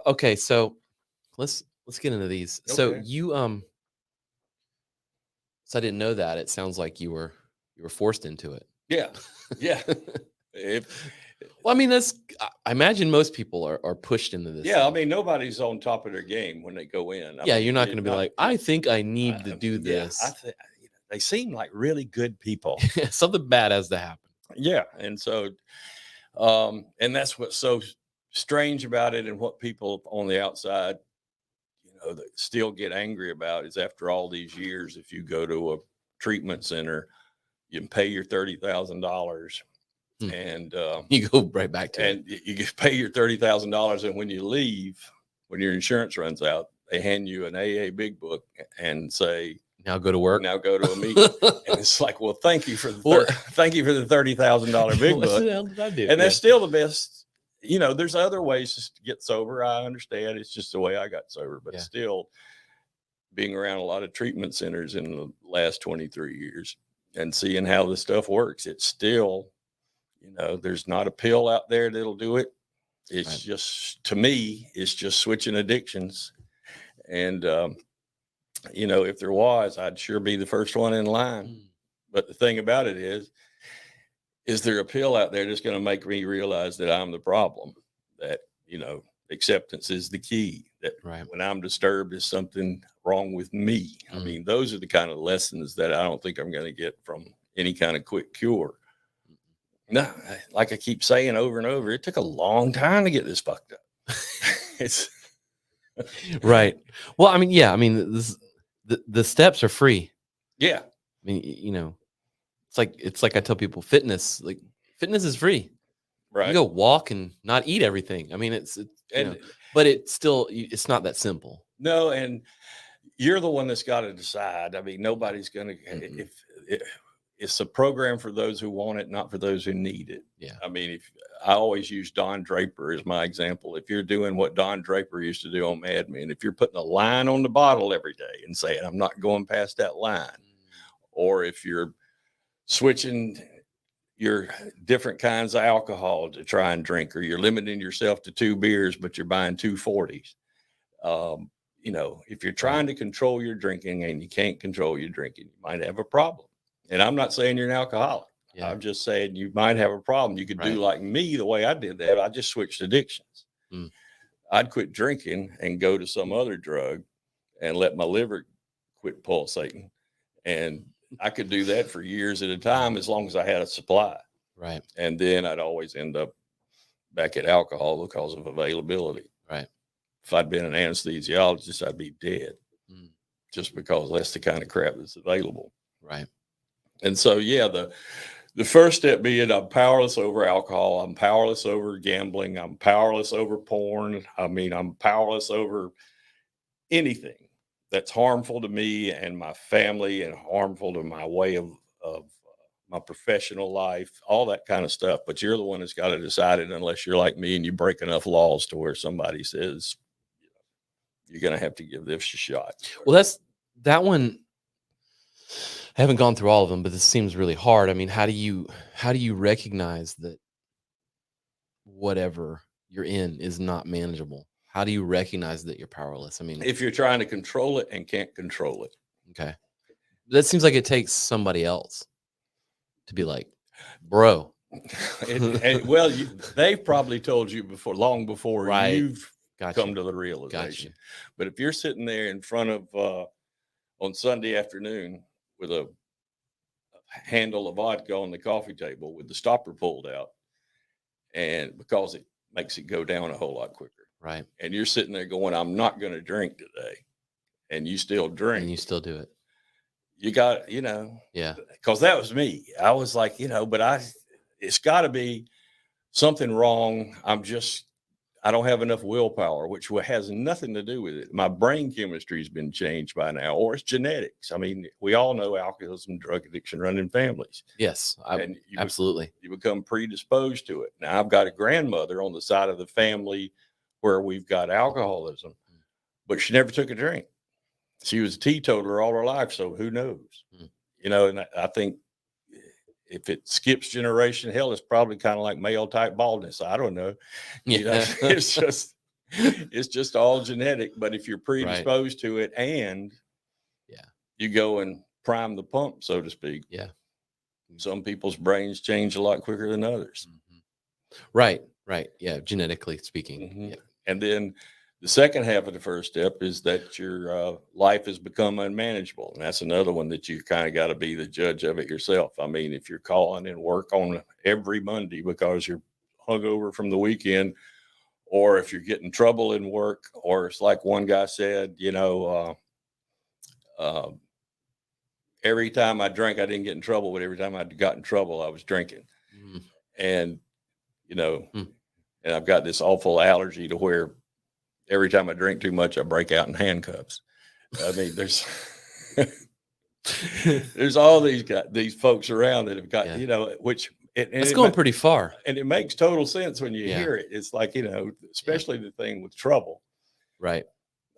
Okay, so let's get into these. So Okay. you so I didn't know that. It sounds like you were forced into it. Yeah. Yeah. If Well, I mean, I imagine most people are pushed into this Yeah, I thing. mean, nobody's on top of their game when they go in. I Yeah, you're mean, not you're going to be not. like, I think I need to do Yeah, I this. think they seem like really good people. Something bad has to happen. Yeah, and so, and that's what's so strange about it, and what people on the outside, that still get angry about is after all these years, if you go to a treatment center, you can pay your $30,000, Hmm. and You go right back to it. you pay your $30,000, and when you leave, when your insurance runs out, they hand you an AA big book and say, Now go to work. "Now go to a meeting." And it's like, well, thank you for the Well, thank you for the $30,000 big what book, the hell did I do? and Yeah. that's still the best. There's other ways to get sober. I understand it's just the way I got sober, but Yeah. still, being around a lot of treatment centers in the last 23 years and seeing how this stuff works, it's still, there's not a pill out there that'll do it. It's Right. just, to me, it's just switching addictions. And, if there was, I'd sure be the first one in line. Mm. But the thing about it is there a pill out there that's going to make me realize that I'm the problem? That, acceptance is the key. That Right. when I'm disturbed, is something wrong with me. I Mm. mean, those are the kind of lessons that I don't think I'm going to get from any kind of quick cure. No, like I keep saying over and over, it took a long time to get this fucked up. It's Right. Well, I mean, yeah. I mean, the steps are free. yeah, I mean, it's like I tell people, fitness is free. You right. go walk and not eat everything. I mean, And but it's not that simple. no, and you're the one that's got to decide. I mean, nobody's going to, Mm-mm. if it's a program for those who want it, not for those who need it. Yeah. I mean, if I always use Don Draper as my example, if you're doing what Don Draper used to do on Mad Men, if you're putting a line on the bottle every day and saying, I'm not going past that line, or if you're switching your different kinds of alcohol to try and drink, or you're limiting yourself to 2 beers, but you're buying 240s. If you're trying to control your drinking and you can't control your drinking, you might have a problem. And I'm not saying you're an alcoholic. Yeah. I'm just saying you might have a problem. You could do Right. like me, the way I did that. I just switched addictions. Mm. I'd quit drinking and go to some other drug and let my liver quit pulsating. And I could do that for years at a time as long as I had a supply. Right. And then I'd always end up back at alcohol because of availability. Right. If I'd been an anesthesiologist, I'd be dead, Mm. just because that's the kind of crap that's available. Right. And so, yeah, the first step being I'm powerless over alcohol. I'm powerless over gambling. I'm powerless over porn. I mean, I'm powerless over anything that's harmful to me and my family and harmful to my way of my professional life, all that kind of stuff. But you're the one that's got to decide it, unless you're like me and you break enough laws to where somebody says, you're going to have to give this a shot. Well, that one. I haven't gone through all of them, but this seems really hard. I mean, how do you recognize that whatever you're in is not manageable? How do you recognize that you're powerless? I mean, If you're trying to control it and can't control it. okay. That seems like it takes somebody else to be like, bro. Well, they've probably told you before, long before Right. you've Gotcha. come to the realization. Gotcha. But if you're sitting there in front of on Sunday afternoon with a handle of vodka on the coffee table with the stopper pulled out, and because it makes it go down a whole lot quicker, Right. and you're sitting there going, I'm not going to drink today, and you still drink, And you still do it. you got, Yeah. because that was me. I was like, but it's got to be something wrong. I don't have enough willpower, which has nothing to do with it. My brain chemistry has been changed by now, or it's genetics. I mean, we all know alcoholism, drug addiction run in families. Yes. And Absolutely. You become predisposed to it. Now, I've got a grandmother on the side of the family where we've got alcoholism, but she never took a drink. She was a teetotaler all her life, so who knows? Mm. And I think if it skips generation, hell, it's probably kind of like male type baldness. I don't know. Yeah. It's just, It's just all genetic. But if you're Right. predisposed to it and Yeah. you go and prime the pump, so to speak, Yeah. some people's brains change a lot quicker than others. Mhm. Right. Right. Yeah. Genetically speaking. Mhm. Yeah. And then the second half of the first step is that your life has become unmanageable. And that's another one that you kind of got to be the judge of it yourself. I mean, if you're calling in work on every Monday because you're hungover from the weekend, or if you're getting trouble in work, or it's like one guy said, uh, every time I drank, I didn't get in trouble, but every time I got in trouble, I was drinking. Mhm. And, you know, Hmm. and I've got this awful allergy to where every time I drink too much, I break out in handcuffs. I mean, there's there's all these folks around that have got, Yeah. which That's going pretty far. and it makes total sense when you Yeah. hear it. It's like, Yeah. especially the thing with trouble. Right.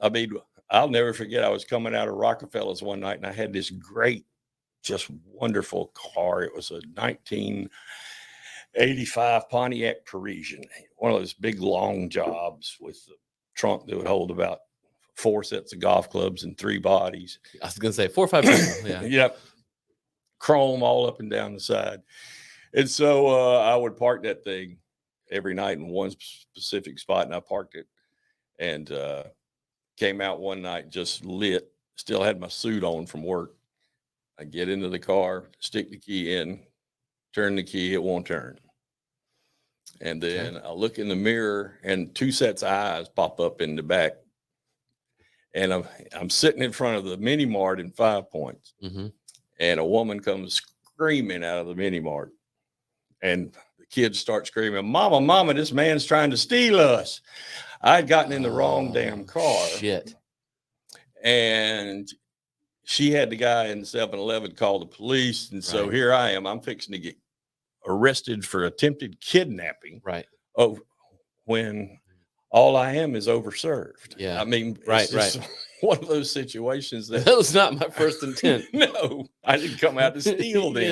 I mean, I'll never forget. I was coming out of Rockefeller's one night, and I had this great, just wonderful car. It was a 1985 Pontiac Parisian, one of those big long jobs with the trunk that would hold about 4 sets of golf clubs and 3 bodies. I was gonna say 4 or 5 people. Yeah. Yep, chrome all up and down the side. And so I would park that thing every night in one specific spot, and I parked it and came out one night just lit. Still had my suit on from work. I get into the car, stick the key in, turn the key, it won't turn. And then I look in the mirror, and 2 sets of eyes pop up in the back. And I'm sitting in front of the mini mart in 5 Points, Mm-hmm. and a woman comes screaming out of the mini mart, and the kids start screaming, "Mama, mama, this man's trying to steal us." I'd gotten in the wrong damn car. Shit. And she had the guy in the 7-Eleven call the police. And so Right. here I am. I'm fixing to get arrested for attempted kidnapping. Right. Oh, when all I am is overserved. Yeah. I mean, Right, it's just one of those situations that That was not my first intent. no, I didn't come out to steal them.